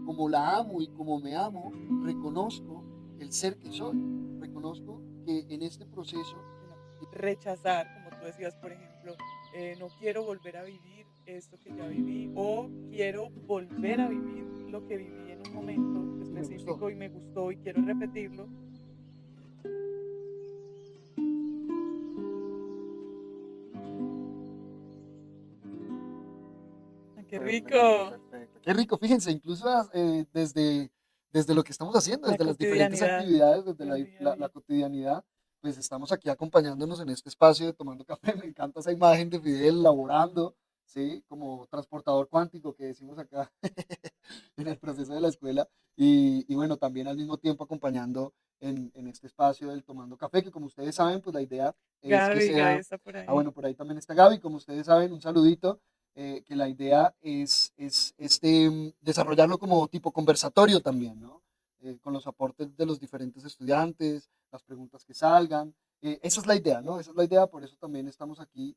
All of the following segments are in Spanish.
como la amo y como me amo, reconozco el ser que soy. Reconozco que en este proceso Sino rechazar, como tú decías, por ejemplo, no quiero volver a vivir esto que ya viví o quiero volver a vivir lo que viví en un momento y me gustó. específico y me gustó y quiero repetirlo. ¡Ah, qué Perfecto, rico! perfecto. Qué rico, fíjense, incluso desde lo que estamos haciendo, La desde las diferentes cotidianidad actividades, desde del día a la día. cotidianidad, pues estamos aquí acompañándonos en este espacio de Tomando Café. Me encanta esa imagen de Fidel laborando, ¿sí? Como transportador cuántico que decimos acá en el proceso de la escuela. Y bueno, también al mismo tiempo acompañando en este espacio del Tomando Café, que como ustedes saben, pues la idea es que Gaby sea, está por ah ahí. bueno, por ahí también está Gaby, como ustedes saben, un saludito que la idea es desarrollarlo como tipo conversatorio también, ¿no? Con los aportes de los diferentes estudiantes, las preguntas que salgan. Esa es la idea, ¿no? Esa es la idea, por eso también estamos aquí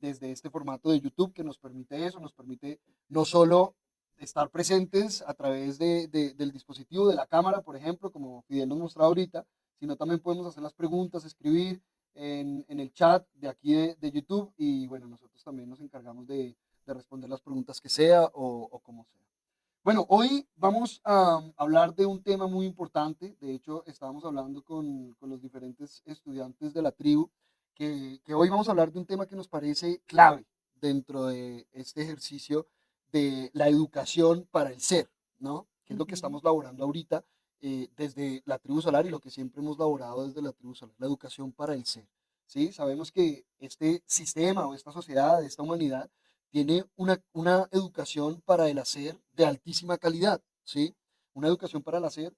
desde este formato de YouTube que nos permite eso, nos permite no solo estar presentes a través del dispositivo, de la cámara, por ejemplo, como Fidel nos mostraba ahorita, sino también podemos hacer las preguntas, escribir, en el chat de aquí de YouTube y bueno, nosotros también nos encargamos de responder las preguntas que sea o como sea. Bueno, hoy vamos a hablar de un tema muy importante. De hecho, estábamos hablando con los diferentes estudiantes de la tribu, que hoy vamos a hablar de un tema que nos parece clave dentro de este ejercicio de la educación para el ser, ¿no? Que es lo que Ujú. estamos laborando ahorita desde la tribu solar y lo que siempre hemos laborado desde la tribu solar, la educación para el ser. ¿Sí? Sabemos que este sistema o esta sociedad, esta humanidad, tiene una educación para el hacer de altísima calidad, ¿sí? Una educación para el hacer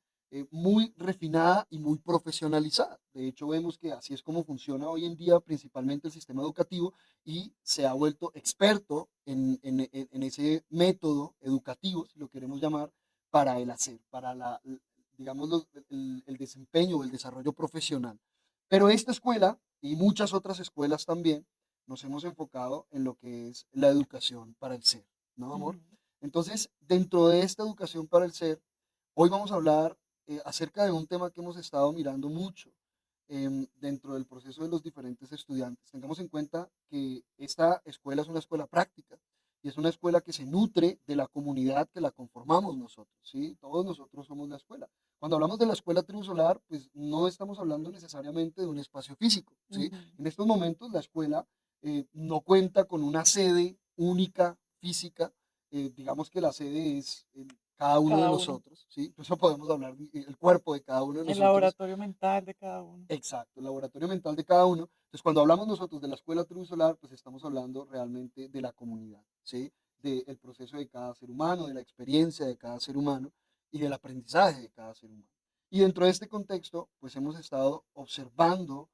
muy refinada y muy profesionalizada. De hecho, vemos que así es como funciona hoy en día principalmente el sistema educativo y se ha vuelto experto en ese método educativo, si lo queremos llamar, para el hacer, para digamos, el desempeño o el desarrollo profesional. Pero esta escuela y muchas otras escuelas también nos hemos enfocado en lo que es la educación para el ser, ¿no, amor? Ujú. Entonces, dentro de esta educación para el ser, hoy vamos a hablar acerca de un tema que hemos estado mirando mucho dentro del proceso de los diferentes estudiantes. Tengamos en cuenta que esta escuela es una escuela práctica y es una escuela que se nutre de la comunidad que la conformamos nosotros, ¿sí? Todos nosotros somos la escuela. Cuando hablamos de la escuela tribu solar, pues no estamos hablando necesariamente de un espacio físico, ¿sí? Ujú. En estos momentos la escuela no cuenta con una sede única, física. Digamos que la sede es cada uno de Cada uno. nosotros, ¿sí? Incluso podemos hablar del cuerpo de cada uno de El nosotros. laboratorio mental de cada uno. Exacto, el laboratorio mental de cada uno. Entonces, cuando hablamos nosotros de la escuela tribu solar, pues estamos hablando realmente de la comunidad, ¿sí? Del proceso de cada ser humano, de la experiencia de cada ser humano y del aprendizaje de cada ser humano. Y dentro de este contexto, pues hemos estado observando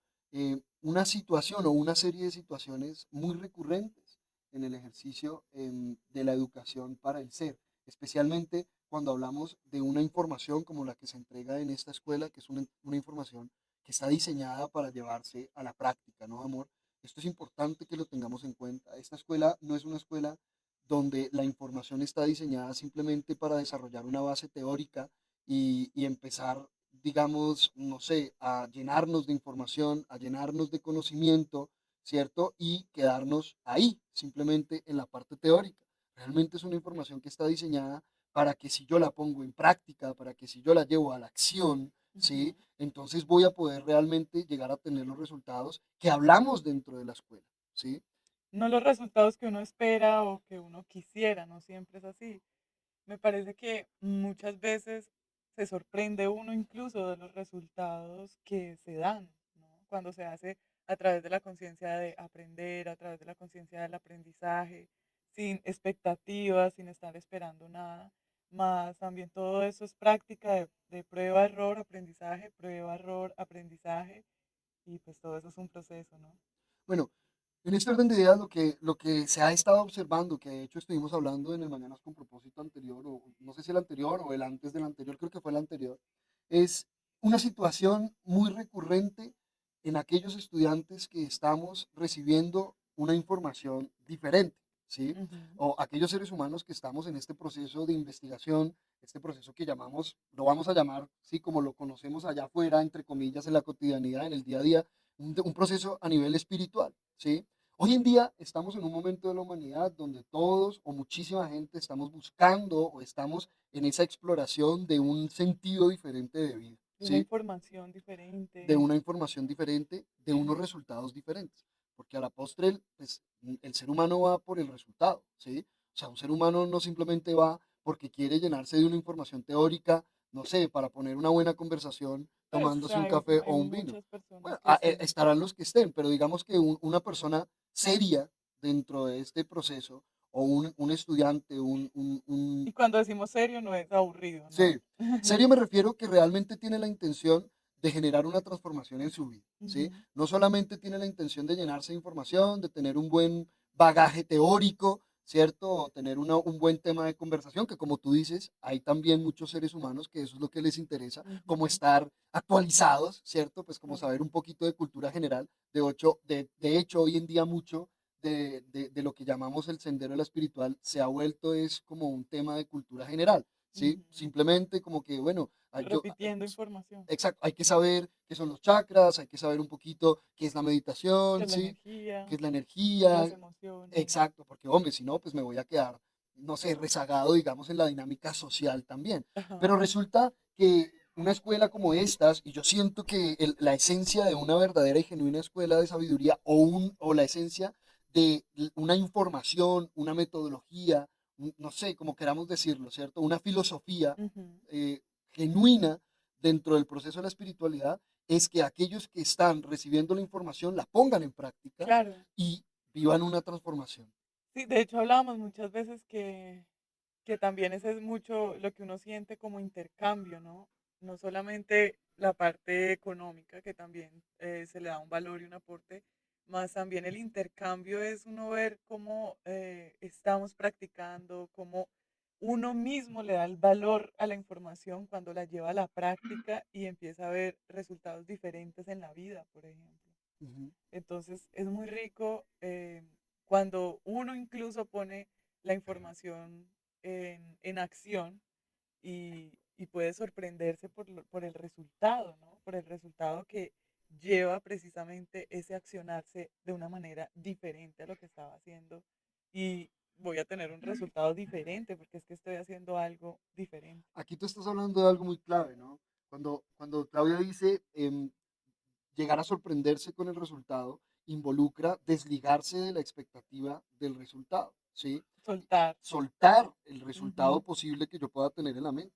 una situación o una serie de situaciones muy recurrentes en el ejercicio de la educación para el ser, especialmente cuando hablamos de una información como la que se entrega en esta escuela, que es una información que está diseñada para llevarse a la práctica, ¿no, amor? Esto es importante que lo tengamos en cuenta. Esta escuela no es una escuela donde la información está diseñada simplemente para desarrollar una base teórica y empezar, digamos, no sé, a llenarnos de información, a llenarnos de conocimiento, ¿cierto? Y quedarnos ahí, simplemente en la parte teórica. Realmente es una información que está diseñada para que si yo la pongo en práctica, para que si yo la llevo a la acción, Ujú. ¿sí? Entonces voy a poder realmente llegar a tener los resultados que hablamos dentro de la escuela, ¿sí? No los resultados que uno espera o que uno quisiera, no siempre es así. Me parece que muchas veces se sorprende uno incluso de los resultados que se dan, ¿no? Cuando se hace a través de la conciencia de aprender, a través de la conciencia del aprendizaje, sin expectativas, sin estar esperando nada, más también todo eso es práctica de prueba, error, aprendizaje, prueba, error, aprendizaje, y pues todo eso es un proceso, ¿no? Bueno, en este orden de ideas, lo que se ha estado observando, que de hecho estuvimos hablando en el Mañanas con propósito anterior, o no sé si el anterior o el antes del anterior, creo que fue el anterior, es una situación muy recurrente en aquellos estudiantes que estamos recibiendo una información diferente. ¿sí? Ujú. O aquellos seres humanos que estamos en este proceso de investigación, este proceso que llamamos, lo vamos a llamar, sí, como lo conocemos allá afuera, entre comillas, en la cotidianidad, en el día a día, un proceso a nivel espiritual, ¿sí? Hoy en día estamos en un momento de la humanidad donde todos o muchísima gente estamos buscando o estamos en esa exploración de un sentido diferente de vida, De una ¿sí? información De diferente. una información diferente, de unos resultados diferentes. Porque a la postre, pues, el ser humano va por el resultado, ¿sí? O sea, un ser humano no simplemente va porque quiere llenarse de una información teórica, no sé, para poner una buena conversación Pues tomándose un café o hay un vino. muchas personas Bueno, que sí. estarán los que estén, pero digamos que una persona seria dentro de este proceso, o un estudiante, Y cuando decimos serio no es aburrido, sí, no. serio me refiero que realmente tiene la intención de generar una transformación en su vida, ¿sí? Ujú. No solamente tiene la intención de llenarse de información, de tener un buen bagaje teórico, ¿cierto? O tener un buen tema de conversación, que como tú dices, hay también muchos seres humanos que eso es lo que les interesa, como Ujú. estar actualizados, ¿cierto? Pues como Claro. saber un poquito de cultura general. De hecho, hoy en día mucho de lo que llamamos el sendero de la espiritual se ha vuelto es como un tema de cultura general. ¿Sí? Ujú. Simplemente como que, bueno, Repitiendo información. exacto, hay que saber qué son los chakras, hay que saber un poquito qué es la ¿Qué meditación, es la ¿sí? Qué energía? es la Las energía, emociones. exacto, porque hombre, si no, pues me voy a quedar, no sé, rezagado, digamos, en la dinámica social también. Ajá. Pero resulta que una escuela como estas, y yo siento que la esencia de una verdadera y genuina escuela de sabiduría, o la esencia de una información, una metodología, no sé, como queramos decirlo, ¿cierto? Una filosofía Ujú. genuina dentro del proceso de la espiritualidad, es que aquellos que están recibiendo la información la pongan en práctica Claro. y vivan una transformación. Sí, de hecho hablábamos muchas veces que también ese es mucho lo que uno siente como intercambio, ¿no? No solamente la parte económica, que también se le da un valor y un aporte, más también el intercambio es uno ver cómo estamos practicando, cómo uno mismo le da el valor a la información cuando la lleva a la práctica y empieza a ver resultados diferentes en la vida, por ejemplo. Ujú. Entonces es muy rico cuando uno incluso pone la información en acción y puede sorprenderse por el resultado, ¿no? Por el resultado que lleva precisamente ese accionarse de una manera diferente a lo que estaba haciendo y voy a tener un resultado diferente porque es que estoy haciendo algo diferente. Aquí tú estás hablando de algo muy clave, ¿no? Cuando Claudia dice llegar a sorprenderse con el resultado, involucra desligarse de la expectativa del resultado, ¿sí? Soltar. Soltar el resultado Ujú. posible que yo pueda tener en la mente.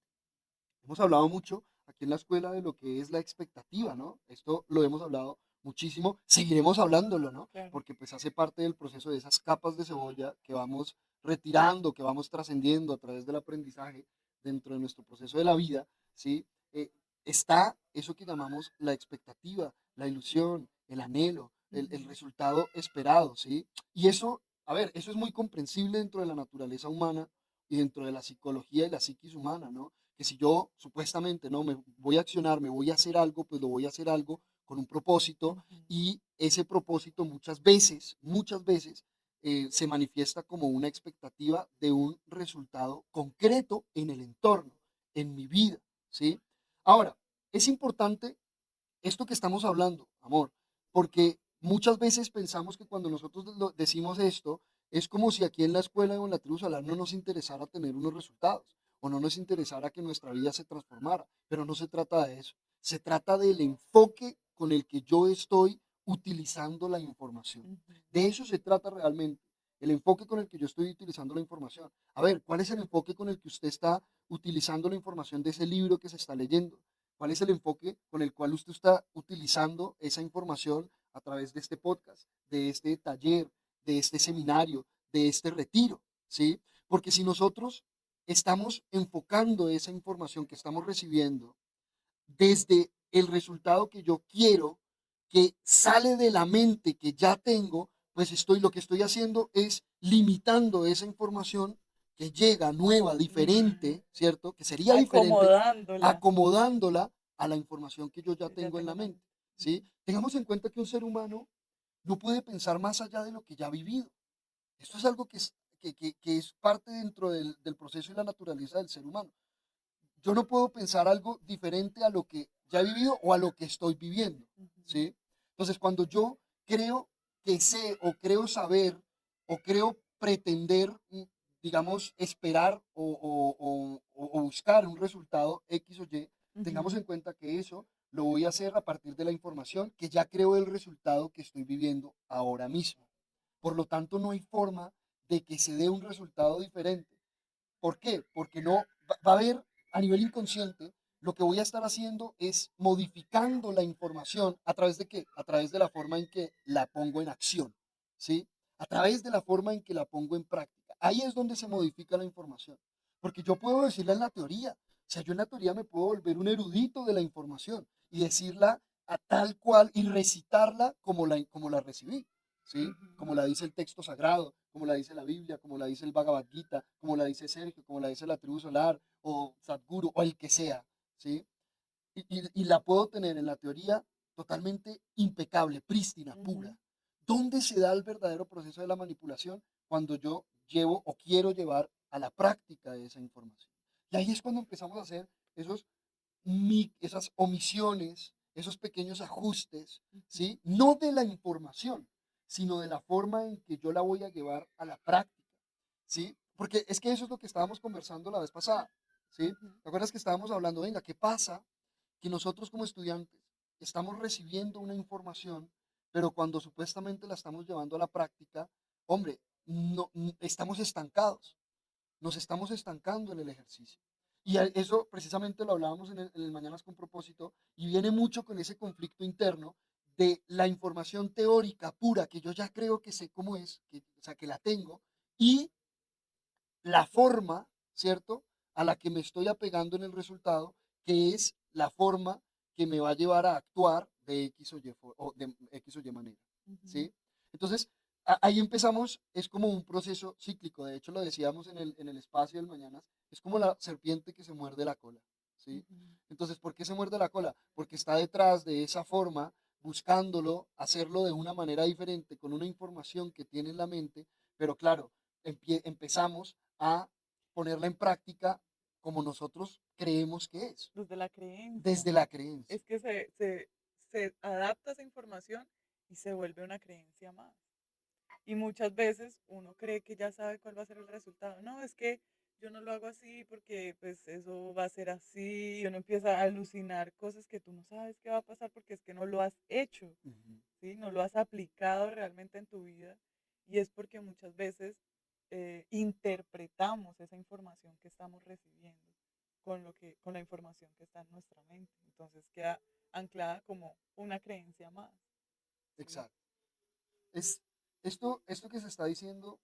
Hemos hablado mucho aquí en la escuela de lo que es la expectativa, ¿no? Esto lo hemos hablado muchísimo, seguiremos hablándolo, ¿no? Claro. Porque pues hace parte del proceso de esas capas de cebolla que vamos retirando, que vamos trascendiendo a través del aprendizaje dentro de nuestro proceso de la vida, ¿sí? Eh, Está eso que llamamos la expectativa, la ilusión, el anhelo, el Ujú. resultado esperado, ¿sí? Y eso, a ver, eso es muy comprensible dentro de la naturaleza humana y dentro de la psicología y la psiquis humana, ¿no? Que si yo supuestamente no me voy a accionar, me voy a hacer algo, pues lo voy a hacer algo con un propósito, Ujú. y ese propósito muchas veces se manifiesta como una expectativa de un resultado concreto en el entorno, en mi vida, ¿sí? Ahora, es importante esto que estamos hablando, amor, porque muchas veces pensamos que cuando nosotros decimos esto, es como si aquí en la escuela o en la tribu solar no nos interesara tener unos resultados, o no nos interesara que nuestra vida se transformara, pero no se trata de eso, se trata del enfoque con el que yo estoy utilizando la información. Ujú. De eso se trata realmente, el enfoque con el que yo estoy utilizando la información. A ver, ¿cuál es el enfoque con el que usted está utilizando la información de ese libro que se está leyendo? ¿Cuál es el enfoque con el cual usted está utilizando esa información a través de este podcast, de este taller, de este seminario, de este retiro? ¿Sí? Porque si nosotros estamos enfocando esa información que estamos recibiendo desde el resultado que yo quiero, que sale de la mente que ya tengo, pues lo que estoy haciendo es limitando esa información que llega nueva, Ujú. diferente, ¿cierto? Que sería diferente, Acomodándola, acomodándola a la información que yo ya que ya tengo en tengo la en la mente, mente. ¿sí? Tengamos en cuenta que un ser humano no puede pensar más allá de lo que ya ha vivido. Esto es algo que es que es parte dentro del proceso y la naturaleza del ser humano. Yo no puedo pensar algo diferente a lo que ya he vivido o a lo que estoy viviendo, Ujú, ¿sí? Entonces, cuando yo creo que sé o creo saber o creo pretender, digamos, esperar o buscar un resultado X o Y, tengamos ujú, en cuenta que eso lo voy a hacer a partir de la información que ya creo el resultado que estoy viviendo ahora mismo. Por lo tanto, no hay forma de que se dé un resultado diferente. ¿Por qué? Porque no va a haber a nivel inconsciente, lo que voy a estar haciendo es modificando la información a través de qué? A través de la forma en que la pongo en acción, ¿sí? A través de la forma en que la pongo en práctica. Ahí es donde se modifica la información. Porque yo puedo decirla en la teoría. O sea, yo en la teoría me puedo volver un erudito de la información y decirla a tal cual y recitarla como la recibí. ¿Sí? ujú, Como la dice el texto sagrado, como la dice la Biblia, como la dice el Bhagavad Gita, como la dice Sergio, como la dice la tribu solar o Sadhguru o el que sea, ¿sí? Y la puedo tener en la teoría totalmente impecable, prístina, ujú, pura. ¿Dónde se da el verdadero proceso de la manipulación? Cuando yo llevo o quiero llevar a la práctica de esa información. Y ahí es cuando empezamos a hacer esos esas omisiones, esos pequeños ajustes, ujú. ¿sí? No de la información, sino de la forma en que yo la voy a llevar a la práctica, ¿sí? Porque es que eso es lo que estábamos conversando la vez pasada, ¿sí? Ujú, ¿Te acuerdas que estábamos hablando, venga, qué pasa? Que nosotros como estudiantes estamos recibiendo una información, pero cuando supuestamente la estamos llevando a la práctica, hombre, no, estamos estancados, nos estamos estancando en el ejercicio. Y eso precisamente lo hablábamos en el Mañanas con propósito y viene mucho con ese conflicto interno de la información teórica pura que yo ya creo que sé cómo es, o sea, que la tengo, y la forma, ¿cierto? A la que me estoy apegando en el resultado, que es la forma que me va a llevar a actuar de X o Y, o de X o Y manera, ujú. ¿sí? Entonces, ahí empezamos, es como un proceso cíclico, de hecho lo decíamos en el espacio del mañana, es como la serpiente que se muerde la cola, ¿sí? Ujú, Entonces, ¿por qué se muerde la cola? Porque está detrás de esa forma, buscándolo, hacerlo de una manera diferente, con una información que tiene en la mente, pero claro, empezamos a ponerla en práctica como nosotros creemos que es, desde la creencia. desde la creencia. Es que se adapta esa información y se vuelve una creencia más. Y muchas veces uno cree que ya sabe cuál va a ser el resultado. No, es que yo no lo hago así porque pues eso va a ser así. Y uno empieza a alucinar cosas que tú no sabes qué va a pasar porque es que no lo has hecho, Ujú. ¿sí? No lo has aplicado realmente en tu vida. Y es porque muchas veces interpretamos esa información que estamos recibiendo con la información que está en nuestra mente. Entonces queda anclada como una creencia más, ¿sí? Exacto. Es, esto que se está diciendo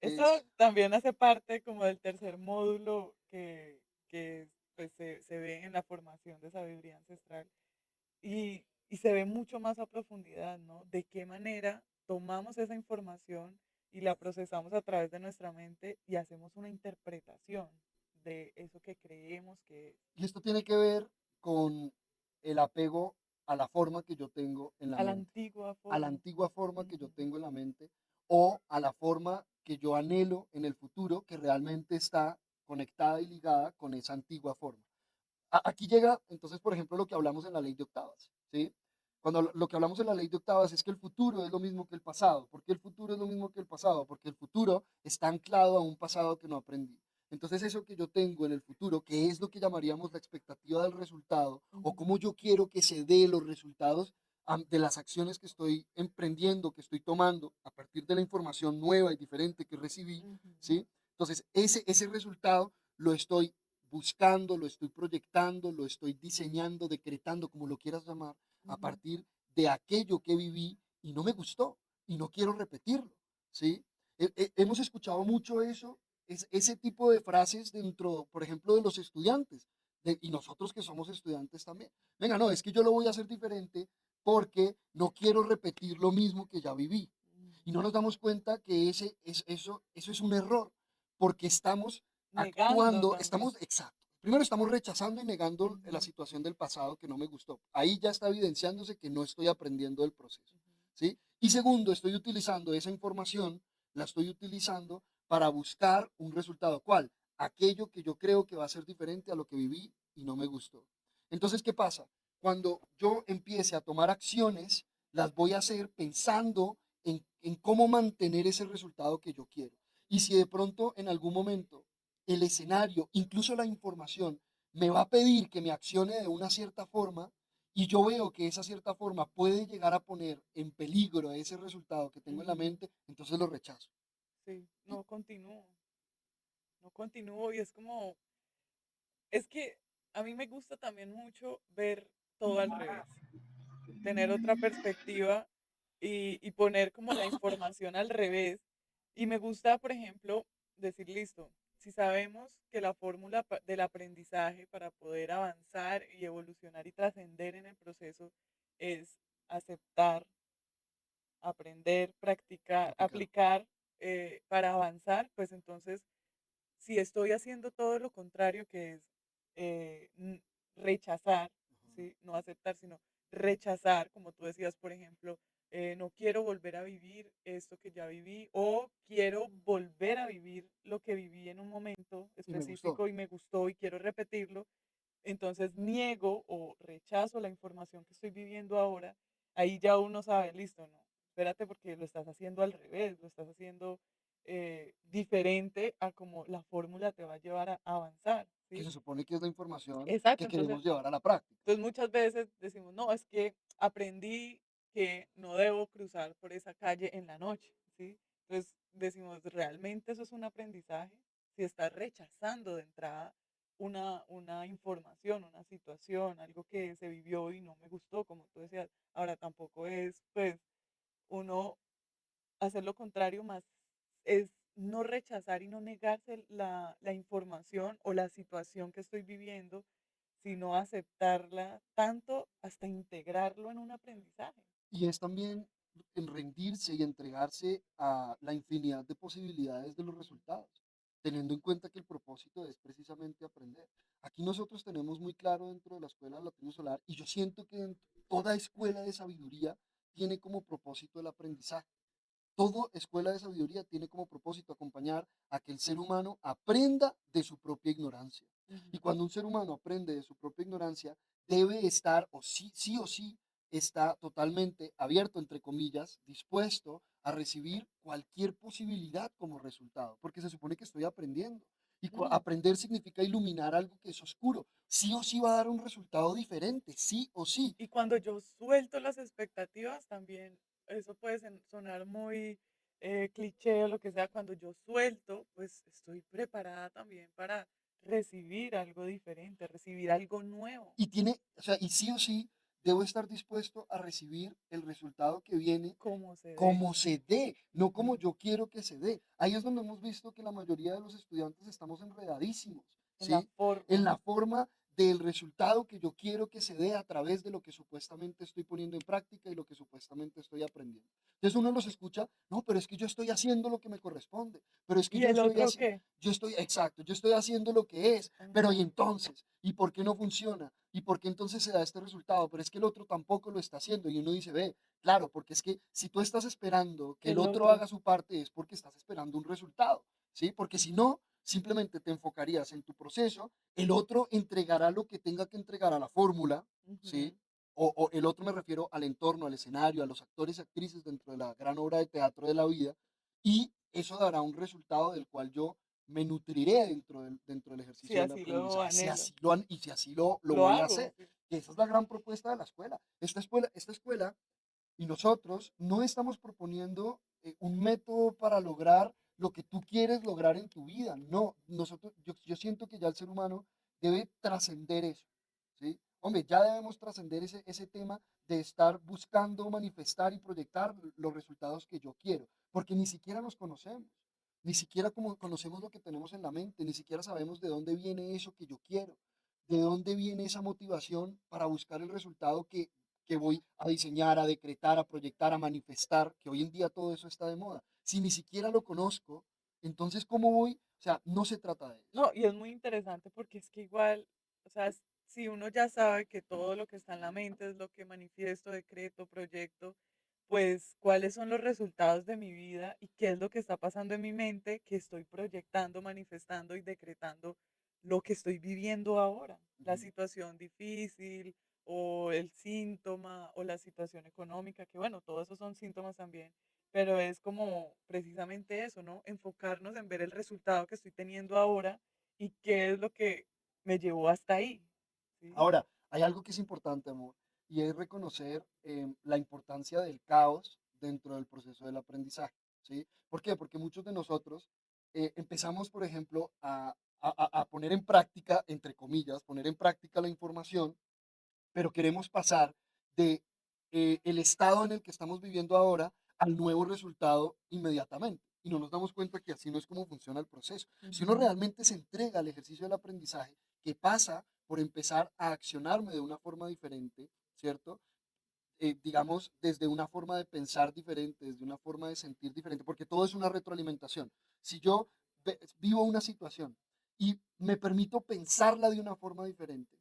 Eso es, también hace parte como del tercer módulo que pues, se ve en la formación de sabiduría ancestral y se ve mucho más a profundidad, ¿no? De qué manera tomamos esa información y la procesamos a través de nuestra mente y hacemos una interpretación de eso que creemos que es, y esto tiene que ver con el apego a la forma que yo tengo en la a la mente, antigua a la forma. antigua forma que yo Ujú, tengo en la mente o a la forma que yo anhelo en el futuro que realmente está conectada y ligada con esa antigua forma. Aquí llega, entonces, por ejemplo, lo que hablamos en la ley de octavas, ¿sí? Cuando lo que hablamos en la ley de octavas es que el futuro es lo mismo que el pasado. ¿Por qué el futuro es lo mismo que el pasado? Porque el futuro está anclado a un pasado que no aprendí. Entonces, eso que yo tengo en el futuro, que es lo que llamaríamos la expectativa del resultado, o ujú, cómo yo quiero que se dé los resultados de las acciones que estoy emprendiendo, que estoy tomando a partir de la información nueva y diferente que recibí, ujú, ¿sí? Entonces, ese resultado lo estoy buscando, lo estoy proyectando, lo estoy diseñando, decretando, como lo quieras llamar, a ujú. partir de aquello que viví y no me gustó y no quiero repetirlo, ¿sí? Hemos escuchado mucho eso, ese tipo de frases dentro, por ejemplo, de los estudiantes, y nosotros que somos estudiantes también. Venga, no, es que yo lo voy a hacer diferente porque no quiero repetir lo mismo que ya viví. Y no Ujú. nos damos cuenta que eso es un error, porque estamos Negando actuando, también. exacto. Primero estamos rechazando y negando la Ujú, situación del pasado que no me gustó. Ahí ya está evidenciándose que no estoy aprendiendo del proceso, ujú, ¿sí? Y segundo, estoy utilizando esa información, la estoy utilizando para buscar un resultado. ¿Cuál? Aquello que yo creo que va a ser diferente a lo que viví y no me gustó. Entonces, ¿qué pasa? Cuando yo empiece a tomar acciones, las voy a hacer pensando en cómo mantener ese resultado que yo quiero. Y si de pronto en algún momento el escenario, incluso la información, me va a pedir que me accione de una cierta forma y yo veo que esa cierta forma puede llegar a poner en peligro ese resultado que tengo en la Ujú. mente, entonces lo rechazo. Sí, Y- no continúo, no continúo y es como, es que a mí me gusta también mucho ver todo al revés, tener otra perspectiva y poner como la información al revés. Y me gusta, por ejemplo, decir, listo, si sabemos que la fórmula del aprendizaje para poder avanzar y evolucionar y trascender en el proceso es aceptar, aprender, practicar, Practicar. aplicar para avanzar, pues entonces si estoy haciendo todo lo contrario, que es rechazar, Ajá. ¿sí? No aceptar, sino rechazar, como tú decías, por ejemplo, no quiero volver a vivir esto que ya viví o quiero volver a vivir lo que viví en un momento Y me gustó. específico y me gustó y quiero repetirlo, entonces niego o rechazo la información que estoy viviendo ahora, ahí ya uno sabe, listo, no, espérate porque lo estás haciendo al revés, lo estás haciendo diferente a como la fórmula te va a llevar a avanzar, Que ¿sí? se supone que es la información Exacto, que entonces, queremos llevar a la práctica. muchas veces decimos, no, es que aprendí que no debo cruzar por esa calle en la noche, ¿sí? Entonces decimos, ¿realmente eso es un aprendizaje? Si estás rechazando de entrada una información, una situación, algo que se vivió y no me gustó, como tú decías. Ahora tampoco es, pues, uno hacer lo contrario, más es no rechazar y no negarse la información o la situación que estoy viviendo, sino aceptarla tanto hasta integrarlo en un aprendizaje. Y es también en rendirse y entregarse a la infinidad de posibilidades de los resultados, teniendo en cuenta que el propósito es precisamente aprender. Aquí nosotros tenemos muy claro dentro de la escuela de la tribu solar, y yo siento que toda escuela de sabiduría tiene como propósito el aprendizaje. Toda escuela de sabiduría tiene como propósito acompañar a que el ser humano aprenda de su propia ignorancia. Y Ujú, cuando un ser humano aprende de su propia ignorancia, debe estar, o sí, está totalmente abierto, entre comillas, dispuesto a recibir cualquier posibilidad como resultado, porque se supone que estoy aprendiendo. Y ujú. aprender significa iluminar algo que es oscuro. Sí o sí va a dar un resultado diferente, sí o sí. Y cuando yo suelto las expectativas, también eso puede sonar muy cliché o lo que sea, cuando yo suelto, pues estoy preparada también para recibir algo diferente, recibir algo nuevo, Y tiene, o sea, y sí o sí, debo estar dispuesto a recibir el resultado que viene como se dé. como se dé, no como Ujú. yo quiero que se dé. Ahí es donde hemos visto que la mayoría de los estudiantes estamos enredadísimos, En la ¿sí? En forma. la forma del resultado que yo quiero que se dé a través de lo que supuestamente estoy poniendo en práctica y lo que supuestamente estoy aprendiendo. Entonces uno los escucha, no, pero es que yo estoy haciendo lo que me corresponde, pero es que ¿Y yo el estoy otro haciendo, qué? yo estoy, exacto, yo estoy haciendo lo que es, pero y Ajá. entonces, ¿y por qué no funciona? ¿Y por qué entonces se da este resultado? Pero es que el otro tampoco lo está haciendo y uno dice, ve, claro, porque es que si tú estás esperando que el El otro otro. haga su parte es porque estás esperando un resultado, ¿sí? Porque si no, simplemente te enfocarías en tu proceso, el otro entregará lo que tenga que entregar a la fórmula, ¿sí? Ujú, O el otro me refiero al entorno, al escenario, a los actores y actrices dentro de la gran obra de teatro de la vida, y eso dará un resultado del cual yo me nutriré dentro del si ejercicio del así lo aprendizaje, si anhelo. así y si así lo Lo voy a hago. hacer. Sí. Y esa es la gran propuesta de la escuela. Esta escuela y nosotros no estamos proponiendo un método para lograr lo que tú quieres lograr en tu vida. No, yo siento que ya el ser humano debe trascender eso. ¿Sí? Hombre, ya debemos trascender ese tema de estar buscando manifestar y proyectar los resultados que yo quiero, porque ni siquiera nos conocemos, ni siquiera como conocemos lo que tenemos en la mente, ni siquiera sabemos de dónde viene eso que yo quiero, de dónde viene esa motivación para buscar el resultado que voy a diseñar, a decretar, a proyectar, a manifestar, que hoy en día todo eso está de moda. Si ni siquiera lo conozco, entonces ¿cómo voy? O sea, no se trata de eso. No, y es muy interesante porque es que igual, o sea, si uno ya sabe que todo lo que está en la mente es lo que manifiesto, decreto, proyecto, pues, cuáles son los resultados de mi vida y qué es lo que está pasando en mi mente que estoy proyectando, manifestando y decretando lo que estoy viviendo ahora. La Ujú. situación difícil o el síntoma o la situación económica, que bueno, todos esos son síntomas también, pero es como precisamente eso, ¿no? Enfocarnos en ver el resultado que estoy teniendo ahora y qué es lo que me llevó hasta ahí, ¿sí? Ahora, hay algo que es importante, amor, y es reconocer la importancia del caos dentro del proceso del aprendizaje, ¿sí? ¿Por qué? Porque muchos de nosotros empezamos, por ejemplo, a poner en práctica, entre comillas, poner en práctica la información, pero queremos pasar de el estado en el que estamos viviendo ahora al nuevo resultado inmediatamente. Y no nos damos cuenta que así no es como funciona el proceso. Si uno Ujú, realmente se entrega al ejercicio del aprendizaje, que pasa por empezar a accionarme de una forma diferente, ¿cierto? Digamos, desde una forma de pensar diferente, desde una forma de sentir diferente, porque todo es una retroalimentación. Si yo vivo una situación y me permito pensarla de una forma diferente,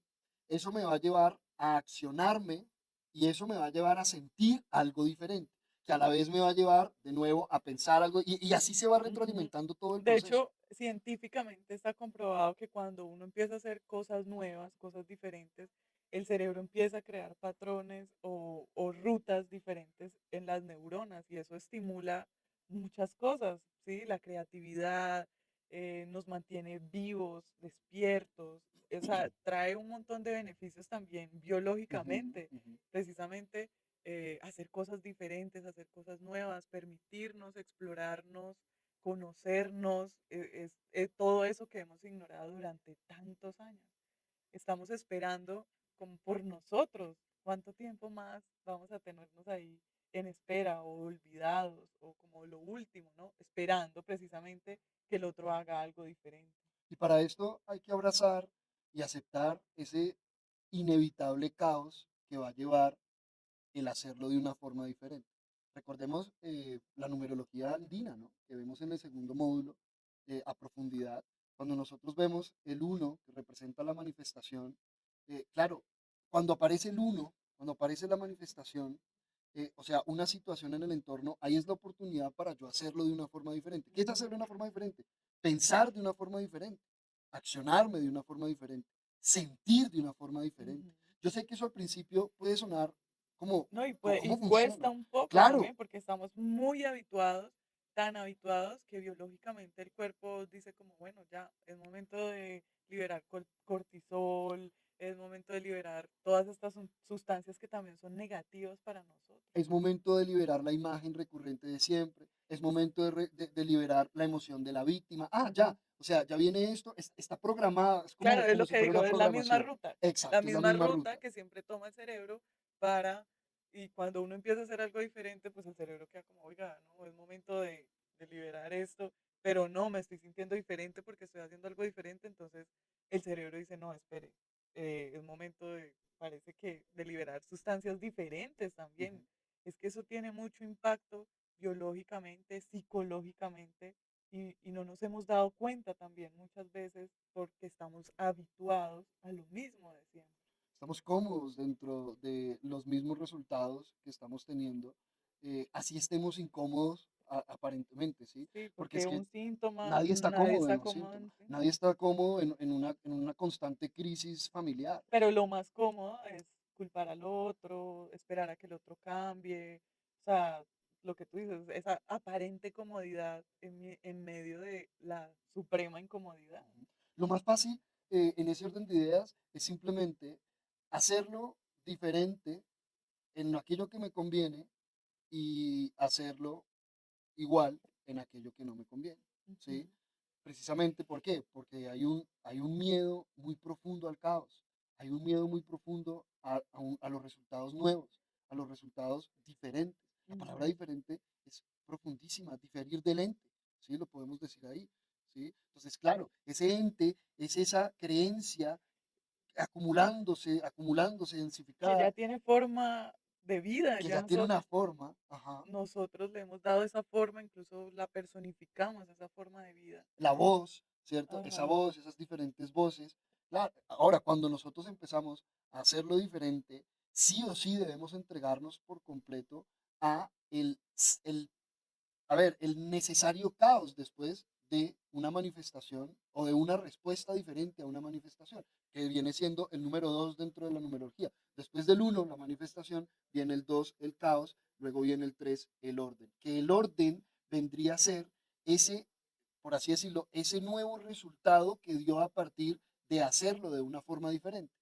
eso me va a llevar a accionarme y eso me va a llevar a sentir algo diferente, que a la vez me va a llevar de nuevo a pensar algo y así se va ujú. retroalimentando todo el De proceso. hecho, científicamente está comprobado que cuando uno empieza a hacer cosas nuevas, cosas diferentes, el cerebro empieza a crear patrones o rutas diferentes en las neuronas y eso estimula muchas cosas, ¿sí? La creatividad, nos mantiene vivos, despiertos, o sea, trae un montón de beneficios también Ujú, biológicamente, ujú, precisamente hacer cosas diferentes, hacer cosas nuevas, permitirnos explorarnos, conocernos, todo eso que hemos ignorado durante tantos años. Estamos esperando como por nosotros. ¿Cuánto tiempo más vamos a tenernos ahí en espera o olvidados o como lo último, ¿no? Esperando precisamente que el otro haga algo diferente. y para esto hay que abrazar y aceptar ese inevitable caos que va a llevar el hacerlo de una forma diferente. Recordemos la numerología andina, ¿no? Que vemos en el segundo módulo a profundidad. Cuando nosotros vemos el uno que representa la manifestación, claro, cuando aparece el uno, cuando aparece la manifestación, o sea, una situación en el entorno, ahí es la oportunidad para yo hacerlo de una forma diferente. ¿Qué es hacerlo de Ujú, una forma diferente? Pensar de una forma diferente, accionarme de una forma diferente, sentir de una forma diferente. ujú. Yo sé que eso al principio puede sonar como, No, ¿cómo y cuesta funciona? un poco Claro, también, porque estamos muy habituados, tan habituados que biológicamente el cuerpo dice como, bueno, ya es momento de liberar cortisol, es momento de liberar todas estas sustancias que también son negativas para nosotros. es momento de liberar la imagen recurrente de siempre, es momento de liberar la emoción de la víctima. Ah, ya, o sea, ya viene esto, está programada, es Claro, como, es como lo si que fuera digo, una es programación. la Exacto, es la misma misma ruta ruta. que siempre toma el cerebro para, y cuando uno empieza a hacer algo diferente, pues el cerebro queda como, oiga, no, es momento de liberar esto, pero no, me estoy sintiendo diferente porque estoy haciendo algo diferente, entonces el cerebro dice, no, espere, es momento parece que de liberar sustancias diferentes Ujú. también. Es que eso tiene mucho impacto biológicamente, psicológicamente y no nos hemos dado cuenta también muchas veces porque estamos habituados a lo mismo de siempre. Estamos cómodos dentro de los mismos resultados que estamos teniendo, así estemos incómodos aparentemente, ¿sí? Sí, Porque es porque que un síntoma, nadie está nadie cómodo en está los cómodo síntomas, en sí. nadie está cómodo en una constante crisis familiar. Pero lo más cómodo es culpar al otro, esperar a que el otro cambie. O sea, lo que tú dices, esa aparente comodidad en medio de la suprema incomodidad. Ujú. Lo más fácil en ese orden de ideas es simplemente hacerlo diferente en aquello que me conviene y hacerlo igual en aquello que no me conviene, Ujú, ¿sí? Precisamente, ¿por qué? Porque hay un miedo muy profundo al caos, hay un miedo muy profundo a los resultados nuevos, a los resultados diferentes. La palabra ujú. diferente es profundísima, diferir del ente, ¿sí? Lo podemos decir ahí, ¿sí? Entonces, claro, ese ente es esa creencia acumulándose, acumulándose, Que ya densificada, tiene forma de vida, que ya ya tiene una forma, ajá, nosotros le hemos dado esa forma, incluso la personificamos, esa forma de vida. la voz, ¿cierto? Esa Ajá. voz, esas diferentes voces. Claro, ahora, cuando nosotros empezamos a hacerlo diferente, sí o sí debemos entregarnos por completo a el, el a ver, el necesario caos después de una manifestación o de una respuesta diferente a una manifestación, que viene siendo el número 2 dentro de la numerología. Después del uno la manifestación, viene el 2 el caos, luego viene el 3 el orden. Que el orden vendría a ser ese, por así decirlo, ese nuevo resultado que dio a partir de hacerlo de una forma diferente.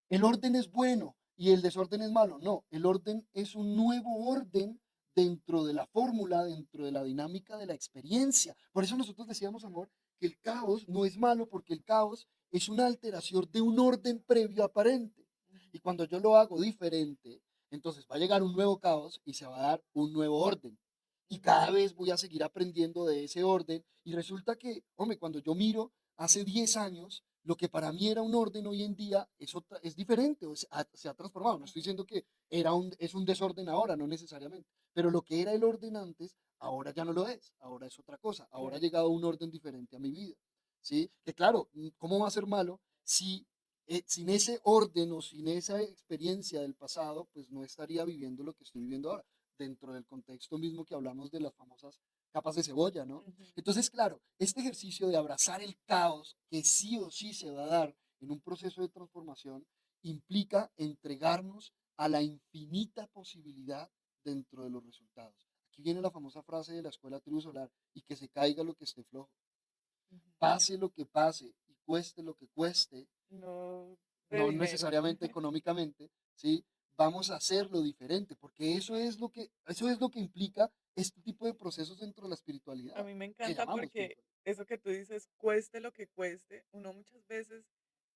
El orden es bueno y el desorden es malo. No, el orden es un nuevo orden dentro de la fórmula, dentro de la dinámica de la experiencia. Por eso nosotros decíamos, amor, que el caos no es malo porque el caos es una alteración de un orden previo aparente. Y cuando yo lo hago diferente, entonces va a llegar un nuevo caos y se va a dar un nuevo orden. Y cada vez voy a seguir aprendiendo de ese orden. Y resulta que, hombre, cuando yo miro hace 10 años, lo que para mí era un orden hoy en día es diferente, se ha transformado. No estoy diciendo que es un desorden ahora, no necesariamente, pero lo que era el orden antes, ahora ya no lo es, ahora es otra cosa, ahora ha Claro. llegado un orden diferente a mi vida. ¿Sí? Que claro, ¿cómo va a ser malo si sin ese orden o sin esa experiencia del pasado, pues no estaría viviendo lo que estoy viviendo ahora, dentro del contexto mismo que hablamos de las famosas capas de cebolla, ¿no? Ujú. Entonces, claro, este ejercicio de abrazar el caos, que sí o sí se va a dar en un proceso de transformación, implica entregarnos a la infinita posibilidad dentro de los resultados. Aquí viene la famosa frase de la escuela tribu solar, y que se caiga lo que esté flojo. Ujú. Pase lo que pase y cueste lo que cueste, No de no dinero. necesariamente económicamente, ¿sí? Vamos a hacerlo diferente, porque eso es lo que implica este tipo de procesos dentro de la A espiritualidad, mí me que encanta llamamos porque espiritualidad. eso que tú dices, cueste lo que cueste, uno muchas veces,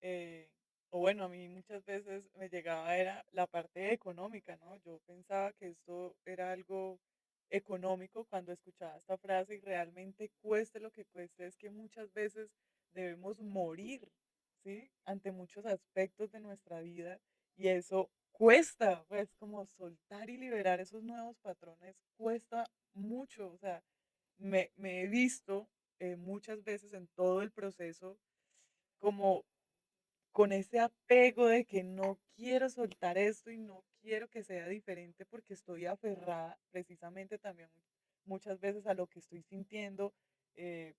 eh, o bueno, a mí muchas veces me llegaba era la parte económica, ¿no? Yo pensaba que esto era algo económico cuando escuchaba esta frase y realmente cueste lo que cueste, es que muchas veces debemos morir, ¿sí? Ante muchos aspectos de nuestra vida y eso cuesta, pues como soltar y liberar esos nuevos patrones cuesta mucho, o sea, me he visto muchas veces en todo el proceso como con ese apego de que no quiero soltar esto y no quiero que sea diferente porque estoy aferrada precisamente también muchas veces a lo que estoy sintiendo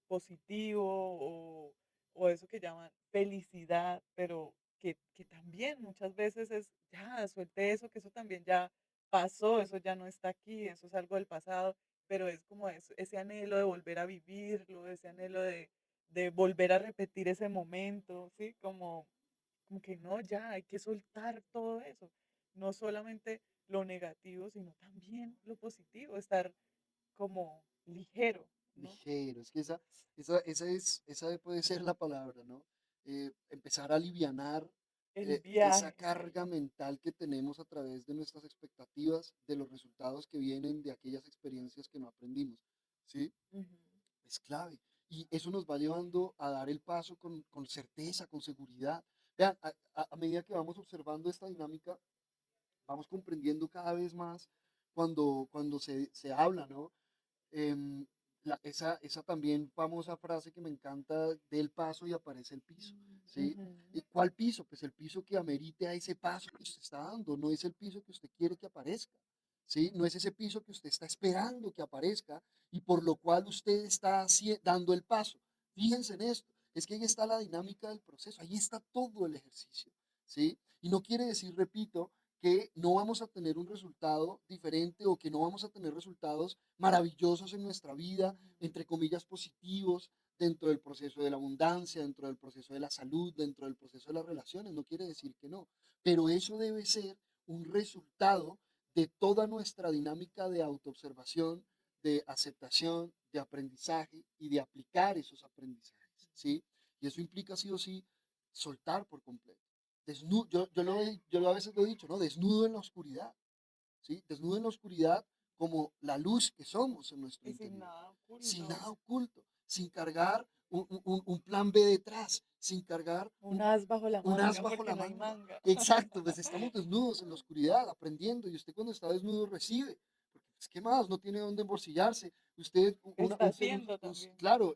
positivo o eso que llaman felicidad, pero que también muchas veces es, ya, suelte eso, que eso también ya pasó, eso ya no está aquí, eso es algo del pasado, pero es como ese anhelo de volver a vivirlo, ese anhelo de volver a repetir ese momento, ¿sí? Como que no, ya hay que soltar todo eso. No solamente lo negativo, sino también lo positivo, estar como ligero, ¿no? Ligero, es que esa puede ser la palabra, ¿no? Empezar a alivianar El esa viaje, carga mental que tenemos a través de nuestras expectativas, de los resultados que vienen de aquellas experiencias que no aprendimos, ¿sí? ujú, Es clave. Y eso nos va llevando a dar el paso con certeza, con seguridad. Vean, a medida que vamos observando esta dinámica, vamos comprendiendo cada vez más cuando se habla, ¿no? em, esa también famosa frase que me encanta, del paso y aparece el piso, ¿sí? ujú, ¿Y cuál piso? Pues el piso que amerite a ese paso que usted está dando, no es el piso que usted quiere que aparezca, ¿sí? No es ese piso que usted está esperando que aparezca y por lo cual usted está dando el paso. Fíjense en esto, es que ahí está la dinámica del proceso, ahí está todo el ejercicio, ¿sí? Y no quiere decir, repito, que no vamos a tener un resultado diferente o que no vamos a tener resultados maravillosos en nuestra vida, entre comillas, positivos, dentro del proceso de la abundancia, dentro del proceso de la salud, dentro del proceso de las relaciones. No quiere decir que no, pero eso debe ser un resultado de toda nuestra dinámica de autoobservación, de aceptación, de aprendizaje y de aplicar esos aprendizajes, ¿sí? Y eso implica sí o sí soltar por completo. Desnudo, yo a veces lo he dicho, ¿no? Desnudo en la oscuridad, ¿sí? Desnudo en la oscuridad como la luz que somos en nuestro y sin interior, nada sin oculto. nada oculto, sin cargar un plan B detrás, sin cargar Un as bajo la un as manga bajo porque la no hay manga. manga. Exacto, pues estamos desnudos en la oscuridad, aprendiendo, y usted cuando está desnudo recibe, porque pues, ¿qué más? No tiene dónde embolsillarse. Usted, Está haciendo también. claro,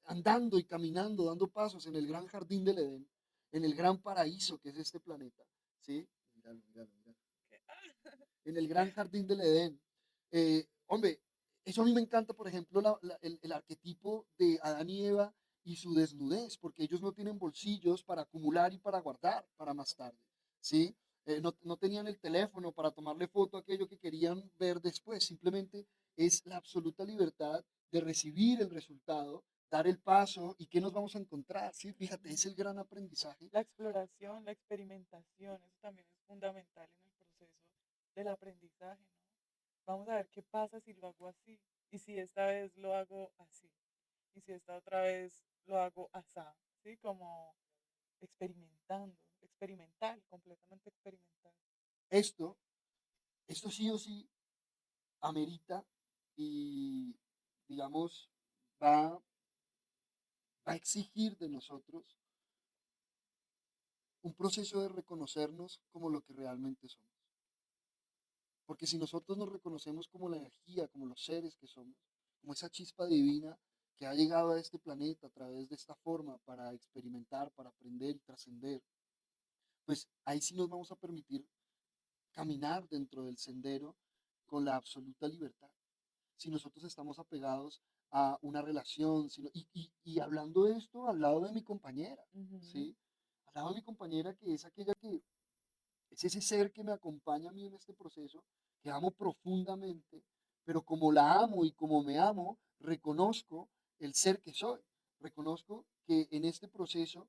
andando y caminando, dando pasos en el gran jardín del Edén, en el gran paraíso que es este planeta, ¿sí? Míralo, míralo, míralo. Que, En el gran jardín del Edén. Hombre, eso a mí me encanta, por ejemplo, el arquetipo de Adán y Eva y su desnudez, porque ellos no tienen bolsillos para acumular y para guardar para más tarde, ¿sí? No tenían el teléfono para tomarle foto a aquello que querían ver después, simplemente es la absoluta libertad de recibir el resultado, dar el paso y qué nos vamos a encontrar, ¿sí? Fíjate, Ujú. es el gran aprendizaje. La exploración, la experimentación, eso también es fundamental en el proceso del aprendizaje, ¿no? Vamos a ver qué pasa si lo hago así, y si esta vez lo hago así, y si esta otra vez lo hago asá, ¿sí? Como experimentando, experimental, completamente experimental. Esto, esto sí o sí amerita y, digamos, va, va a exigir de nosotros un proceso de reconocernos como lo que realmente somos. Porque si nosotros nos reconocemos como la energía, como los seres que somos, como esa chispa divina que ha llegado a este planeta a través de esta forma para experimentar, para aprender y trascender, pues ahí sí nos vamos a permitir caminar dentro del sendero con la absoluta libertad. Si nosotros estamos apegados a una relación, y hablando de esto al lado de mi compañera, Ujú, ¿sí? Al lado de mi compañera que es aquella que es ese ser que me acompaña a mí en este proceso, que amo profundamente, pero como la amo y como me amo, reconozco el ser que soy. Reconozco que en este proceso